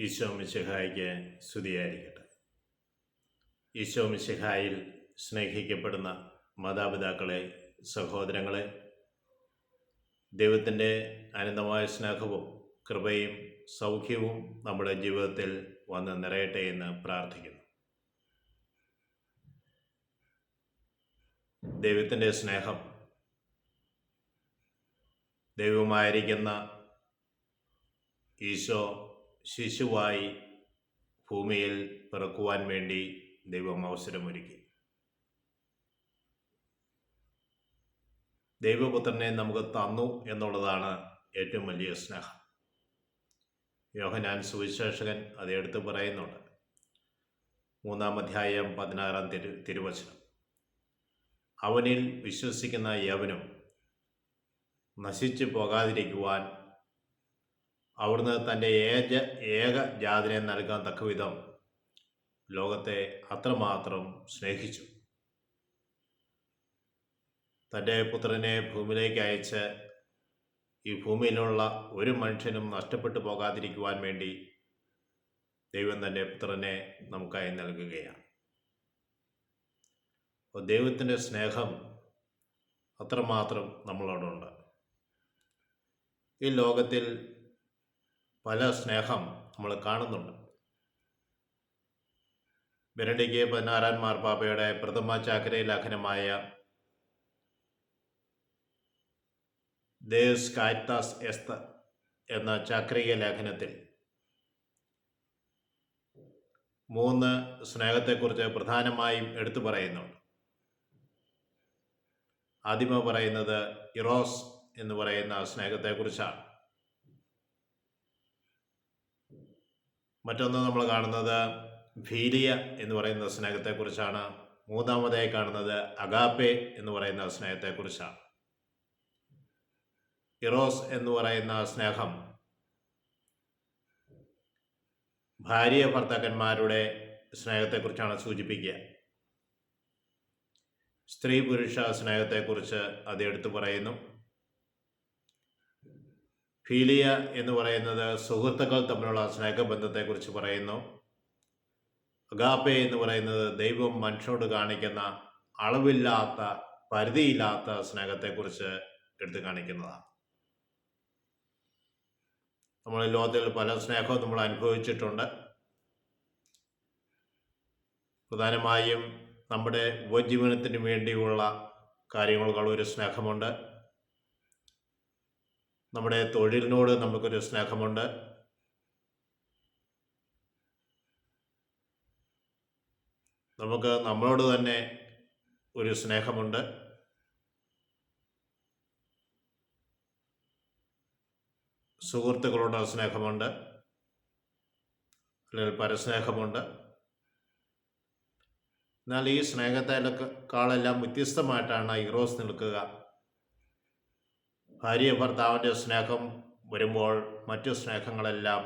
ഈശോ മിശിഹായിക്ക് സ്തുതിയായിരിക്കട്ടെ. ഈശോ മിശിഹായിൽ സ്നേഹിക്കപ്പെടുന്ന മാതാപിതാക്കളെ, സഹോദരങ്ങളെ, ദൈവത്തിൻ്റെ അനന്തമായ സ്നേഹവും കൃപയും സൗഖ്യവും നമ്മുടെ ജീവിതത്തിൽ വന്ന് നിറയട്ടെ എന്ന് പ്രാർത്ഥിക്കുന്നു. ദൈവത്തിൻ്റെ സ്നേഹം ദൈവമായിരിക്കുന്ന ഈശോ ശിശുവായി ഭൂമിയിൽ പിറക്കുവാൻ വേണ്ടി ദൈവം അവസരമൊരുക്കി. ദൈവപുത്രനെ നമുക്ക് തന്നു എന്നുള്ളതാണ് ഏറ്റവും വലിയ സ്നേഹം. യോഹന്നാൻ സുവിശേഷകൻ അത് എടുത്തു പറയുന്നുണ്ട്. 3 അധ്യായം 16 തിരുവചനം. അവനിൽ വിശ്വസിക്കുന്ന യവനും നശിച്ചു പോകാതിരിക്കുവാൻ അവിടുന്ന് തൻ്റെ ഏകജാതനെ നൽകാൻ തക്കവിധം ലോകത്തെ അത്രമാത്രം സ്നേഹിച്ചു. തൻ്റെ പുത്രനെ ഭൂമിയിലേക്ക് അയച്ച് ഈ ഭൂമിയിലുള്ള ഒരു മനുഷ്യനും നഷ്ടപ്പെട്ടു പോകാതിരിക്കുവാൻ വേണ്ടി ദൈവം തൻ്റെ പുത്രനെ നമുക്കായി നൽകുകയാണ്. അപ്പോൾ ദൈവത്തിൻ്റെ സ്നേഹം അത്രമാത്രം നമ്മളോടുണ്ട്. ഈ ലോകത്തിൽ പല സ്നേഹം നമ്മൾ കാണുന്നുണ്ട്. ബെനഡിക്ട് 16 മാർപ്പാപ്പയുടെ പ്രഥമ ചാക്രിക ലേഖനമായ ദേസ് കാരിത്താസ് എസ്ത് എന്ന ചാക്രിക ലേഖനത്തിൽ 3 സ്നേഹത്തെക്കുറിച്ച് പ്രധാനമായും എടുത്തു പറയുന്നുണ്ട്. ആദ്യമേ പറയുന്നത് ഇറോസ് എന്ന് പറയുന്ന സ്നേഹത്തെക്കുറിച്ചാണ്. മറ്റൊന്ന് നമ്മൾ കാണുന്നത് ഫീലിയ എന്ന് പറയുന്ന സ്നേഹത്തെക്കുറിച്ചാണ്. മൂന്നാമതായി കാണുന്നത് അഗാപ്പെ എന്ന് പറയുന്ന സ്നേഹത്തെക്കുറിച്ചാണ്. ഇറോസ് എന്ന് പറയുന്ന സ്നേഹം ഭാര്യ ഭർത്താക്കന്മാരുടെ സ്നേഹത്തെക്കുറിച്ചാണ് സൂചിപ്പിക്കുക. സ്ത്രീ പുരുഷ സ്നേഹത്തെക്കുറിച്ച് അത് എടുത്തു പറയുന്നു. ഫീലിയ എന്ന് പറയുന്നത് സുഹൃത്തുക്കൾ തമ്മിലുള്ള സ്നേഹബന്ധത്തെക്കുറിച്ച് പറയുന്നു. അഗാപ്പെ എന്ന് പറയുന്നത് ദൈവം മനുഷ്യനോട് കാണിക്കുന്ന അളവില്ലാത്ത പരിധിയില്ലാത്ത സ്നേഹത്തെക്കുറിച്ച് എടുത്തു കാണിക്കുന്നതാണ്. നമ്മൾ ലോകത്തിൽ പല സ്നേഹവും നമ്മൾ അനുഭവിച്ചിട്ടുണ്ട്. പ്രധാനമായും നമ്മുടെ ഉപജീവനത്തിന് വേണ്ടിയുള്ള കാര്യങ്ങൾക്കുള്ള ഒരു സ്നേഹമുണ്ട്. നമ്മുടെ തൊഴിലിനോട് നമുക്കൊരു സ്നേഹമുണ്ട്. നമുക്ക് നമ്മളോട് തന്നെ ഒരു സ്നേഹമുണ്ട്. സുഹൃത്തുക്കളോട് സ്നേഹമുണ്ട്, അല്ലെങ്കിൽ പരസ്നേഹമുണ്ട്. എന്നാൽ ഈ സ്നേഹത്തെക്കാളെല്ലാം വ്യത്യസ്തമായിട്ടാണ് ഇറോസ് നിൽക്കുക. ഭാര്യ ഭർത്താവിൻ്റെ സ്നേഹം വരുമ്പോൾ മറ്റു സ്നേഹങ്ങളെല്ലാം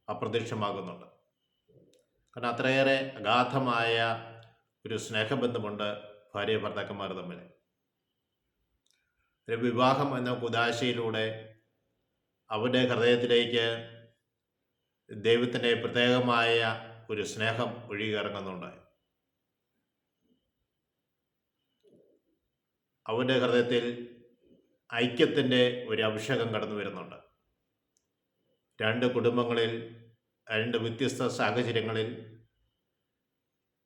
അപ്രത്യക്ഷമാകുന്നുണ്ട്. കാരണം അത്രയേറെ അഗാധമായ ഒരു സ്നേഹബന്ധമുണ്ട് ഭാര്യ ഭർത്താക്കന്മാർ തമ്മിൽ. ഒരു വിവാഹം എന്ന കുദാശയിലൂടെ അവരുടെ ഹൃദയത്തിലേക്ക് ദൈവത്തിൻ്റെ പ്രത്യേകമായ ഒരു സ്നേഹം ഒഴുകിയിറങ്ങുന്നുണ്ട്. അവരുടെ ഹൃദയത്തിൽ ഐക്യത്തിൻ്റെ ഒരു അഭിഷേകം കടന്നു വരുന്നുണ്ട്. 2 കുടുംബങ്ങളിൽ 2 വ്യത്യസ്ത സാഹചര്യങ്ങളിൽ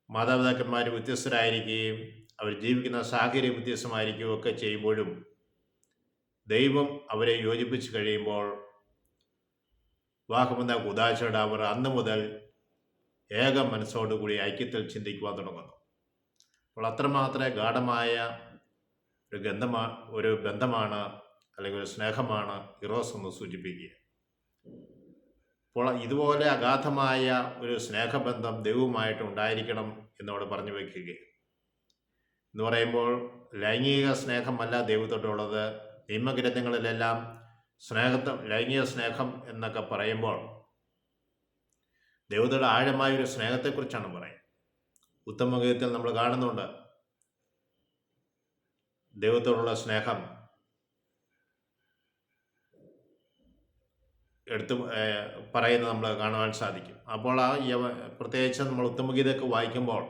മാതാപിതാക്കന്മാർ വ്യത്യസ്തരായിരിക്കുകയും അവർ ജീവിക്കുന്ന സാഹചര്യം വ്യത്യസ്തമായിരിക്കുകയും ഒക്കെ ചെയ്യുമ്പോഴും ദൈവം അവരെ യോജിപ്പിച്ച് കഴിയുമ്പോൾ വിവാഹമെന്ന കുദാശയുടെ അവർ അന്ന് മുതൽ ഏക മനസ്സോടുകൂടി ഐക്യത്തിൽ ചിന്തിക്കുവാൻ തുടങ്ങുന്നു. അപ്പോൾ അത്രമാത്രം ഗാഢമായ ഒരു ബന്ധമാണ് അല്ലെങ്കിൽ ഒരു സ്നേഹമാണ് ഇറോസ് എന്ന് സൂചിപ്പിക്കുക. അപ്പോൾ ഇതുപോലെ അഗാധമായ ഒരു സ്നേഹബന്ധം ദൈവവുമായിട്ട് ഉണ്ടായിരിക്കണം എന്നോട് പറഞ്ഞു വയ്ക്കുക. എന്ന് പറയുമ്പോൾ ലൈംഗിക സ്നേഹമല്ല ദൈവത്തോടുള്ളത്. നിയമഗ്രന്ഥങ്ങളിലെല്ലാം ലൈംഗിക സ്നേഹം എന്നൊക്കെ പറയുമ്പോൾ ദൈവത്തോട് ആഴമായൊരു സ്നേഹത്തെക്കുറിച്ചാണ് പറയുന്നത്. ഉത്തമഗീതത്തിൽ നമ്മൾ കാണുന്നുണ്ട് ദൈവത്തോടുള്ള സ്നേഹം എടുത്ത് പറയുന്നത് നമ്മൾ കാണുവാൻ സാധിക്കും. അപ്പോൾ പ്രത്യേകിച്ച് നമ്മൾ ഉത്തമഗീതയൊക്കെ വായിക്കുമ്പോൾ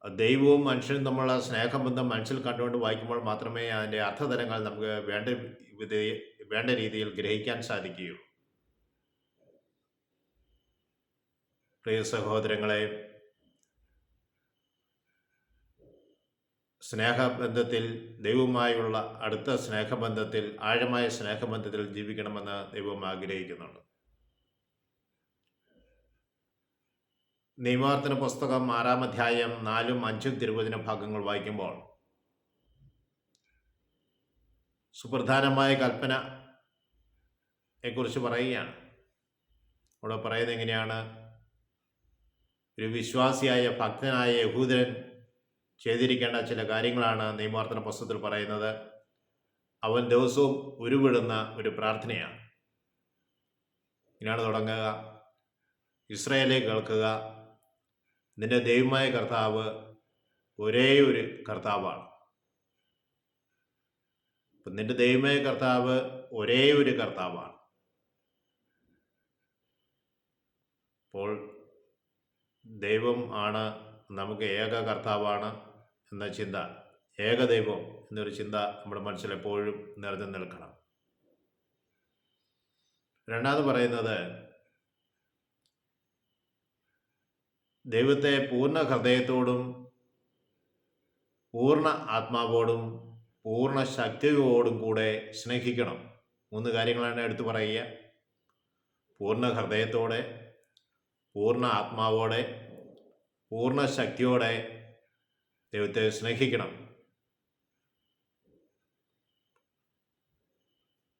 ദൈവവും മനുഷ്യനും തമ്മിലുള്ള സ്നേഹബന്ധം മനസ്സിൽ കണ്ടുകൊണ്ട് വായിക്കുമ്പോൾ മാത്രമേ അതിൻ്റെ അർത്ഥതലങ്ങൾ നമുക്ക് വേണ്ട രീതിയിൽ ഗ്രഹിക്കാൻ സാധിക്കുകയുള്ളൂ. പ്രിയ സഹോദരങ്ങളെ, സ്നേഹബന്ധത്തിൽ, ദൈവവുമായുള്ള അടുത്ത സ്നേഹബന്ധത്തിൽ, ആഴമായ സ്നേഹബന്ധത്തിൽ ജീവിക്കണമെന്ന് ദൈവം ആഗ്രഹിക്കുന്നുണ്ട്. നിയമാവർത്തന പുസ്തകം 6-ാം അധ്യായം 4-ഉം 5-ഉം തിരുവചന ഭാഗങ്ങൾ വായിക്കുമ്പോൾ സുപ്രധാനമായ കൽപ്പനയെക്കുറിച്ച് പറയുകയാണ്. അവിടെ പറയുന്നത് എങ്ങനെയാണ്? ഒരു വിശ്വാസിയായ ഭക്തനായ യഹൂദൻ ചെയ്തിരിക്കേണ്ട ചില കാര്യങ്ങളാണ് നിയമാവർത്തന പുസ്തകത്തിൽ പറയുന്നത്. അവൻ ദിവസവും ഉരുവിടുന്ന ഒരു പ്രാർത്ഥനയാണ്. ഇങ്ങനെയാണ് തുടങ്ങുക: ഇസ്രായേലേ കേൾക്കുക, നിന്റെ ദൈവമായ കർത്താവ് ഒരേ ഒരു കർത്താവാണ്. അപ്പം നിന്റെ ദൈവമായ കർത്താവ് ഒരേ ഒരു കർത്താവാണ്. അപ്പോൾ ദൈവം ആണ് നമുക്ക് ഏക കർത്താവാണ് എന്ന ചിന്ത, ഏകദൈവം എന്നൊരു ചിന്ത നമ്മുടെ മനസ്സിൽ എപ്പോഴും നിറഞ്ഞു നിൽക്കണം. രണ്ടാമത് പറയുന്നത്, ദൈവത്തെ പൂർണ്ണ ഹൃദയത്തോടും പൂർണ്ണ ആത്മാവോടും പൂർണ്ണ ശക്തിയോടും കൂടെ സ്നേഹിക്കണം. 3 കാര്യങ്ങളാണ് എടുത്തു പറയുക: പൂർണ്ണ ഹൃദയത്തോടെ, പൂർണ്ണ ആത്മാവോടെ, പൂർണ്ണ ശക്തിയോടെ ദൈവത്തെ സ്നേഹിക്കണം.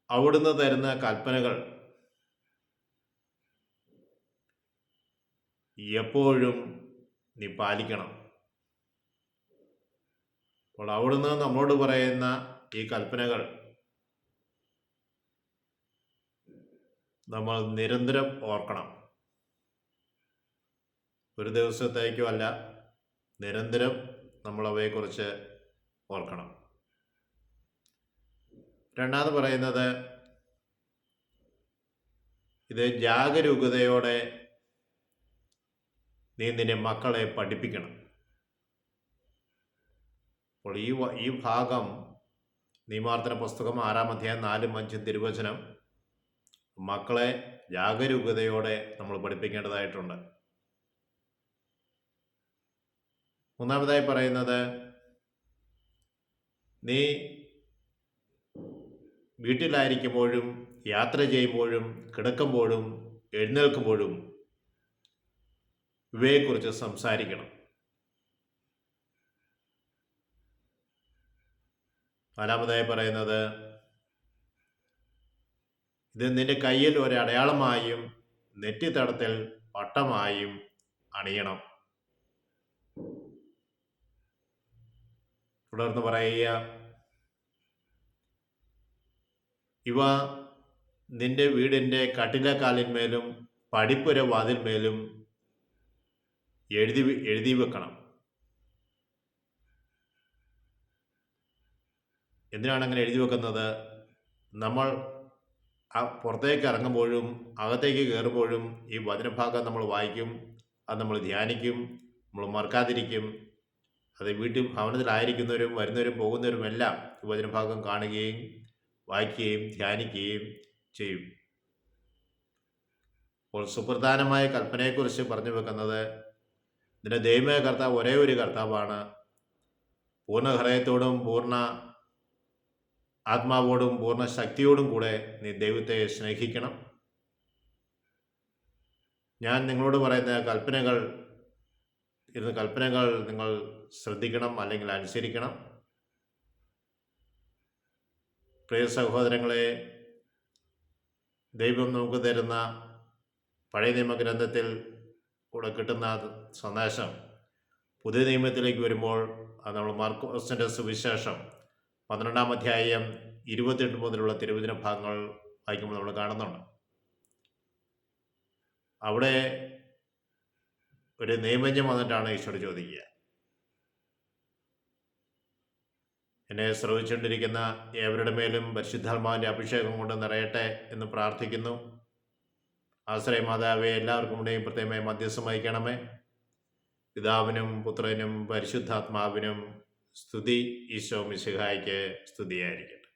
അവിടുന്ന് തരുന്ന കൽപ്പനകൾ എപ്പോഴും നീ പാലിക്കണം. അപ്പോൾ അവിടുന്ന് നമ്മോട് പറയുന്ന ഈ കൽപ്പനകൾ നമ്മൾ നിരന്തരം ഓർക്കണം. ഒരു ദിവസത്തേക്കോ അല്ല, നിരന്തരം നമ്മൾ അവയെക്കുറിച്ച് ഓർക്കണം. രണ്ടാമത് പറയുന്നത്, ഇത് ജാഗരൂകതയോടെ നീ നിന്റെ മക്കളെ പഠിപ്പിക്കണം. അപ്പോൾ ഈ ഭാഗം നിയമാവർത്തന പുസ്തകം 6-ാം അധ്യായം 4-ഉം 5-ഉം തിരുവചനം മക്കളെ ജാഗരൂകതയോടെ നമ്മൾ പഠിപ്പിക്കേണ്ടതായിട്ടുണ്ട്. മൂന്നാമതായി പറയുന്നത്, നീ വീട്ടിലായിരിക്കുമ്പോഴും യാത്ര ചെയ്യുമ്പോഴും കിടക്കുമ്പോഴും എഴുന്നേൽക്കുമ്പോഴും ഇവയെക്കുറിച്ച് സംസാരിക്കണം. നാലാമതായി പറയുന്നത്, ഇത് നിന്റെ കയ്യിൽ ഒരു അടയാളമായും നെറ്റിത്തടത്തിൽ പട്ടമായും അണിയണം. തുടർന്ന് പറയുക, ഇവ നിന്റെ വീടിൻ്റെ കട്ടിലക്കാലിന്മേലും പടിപ്പുര വാതിൽമേലും എഴുതി വെക്കണം. എന്തിനാണ് അങ്ങനെ എഴുതി വെക്കുന്നത്? നമ്മൾ പുറത്തേക്ക് ഇറങ്ങുമ്പോഴും അകത്തേക്ക് കയറുമ്പോഴും ഈ വചനഭാഗം നമ്മൾ വായിക്കും, അത് നമ്മൾ ധ്യാനിക്കും, നമ്മൾ മറക്കാതിരിക്കും. അത് ഭവനത്തിലായിരിക്കുന്നവരും വരുന്നവരും പോകുന്നവരും എല്ലാം ഈ വചനഭാഗം കാണുകയും വായിക്കുകയും ധ്യാനിക്കുകയും ചെയ്യും. അപ്പോൾ സുപ്രധാനമായ കൽപ്പനയെക്കുറിച്ച് പറഞ്ഞു വെക്കുന്നത്, നിന്റെ ദൈവമായ കർത്താവ് ഒരേ ഒരു കർത്താവാണ്. പൂർണ്ണ ഹൃദയത്തോടും പൂർണ്ണ ആത്മാവോടും പൂർണ്ണ ശക്തിയോടും കൂടെ നീ ദൈവത്തെ സ്നേഹിക്കണം. ഞാൻ നിങ്ങളോട് പറയുന്ന കൽപ്പനകൾ നിങ്ങൾ ശ്രദ്ധിക്കണം, അല്ലെങ്കിൽ അനുസരിക്കണം. പ്രിയ സഹോദരങ്ങളെ, ദൈവം നമുക്ക് തരുന്ന പഴയ നിയമഗ്രന്ഥത്തിൽ കൂടെ കിട്ടുന്ന സന്ദേശം പുതിയ നിയമത്തിലേക്ക് വരുമ്പോൾ അത് നമ്മൾ മാർക്കോസിൻ്റെ സുവിശേഷം 12-ാം അധ്യായം 28 മുതലുള്ള തിരുവചന ഭാഗങ്ങൾ വായിക്കുമ്പോൾ നമ്മൾ കാണുന്നുണ്ട്. അവിടെ ഒരു നിയമജ്ഞൻ വന്നിട്ടാണ് ഈശോയോട് ചോദിക്കുക, എന്നെ ശ്രവിച്ചുകൊണ്ടിരിക്കുന്ന ഏവരുടെ മേലും പരിശുദ്ധാത്മാവിൻ്റെ അഭിഷേകം കൊണ്ട് നിറയട്ടെ എന്ന് പ്രാർത്ഥിക്കുന്നു. ആശ്രയ മാതാവെ, എല്ലാവർക്കും കൂടെയും പ്രത്യേകമായി മധ്യസ്ഥം വഹിക്കണമേ. പിതാവിനും പുത്രനും പരിശുദ്ധാത്മാവിനും സ്തുതി. ഈശോ മിശിഹായ്ക്ക് സ്തുതിയായിരിക്കട്ടെ.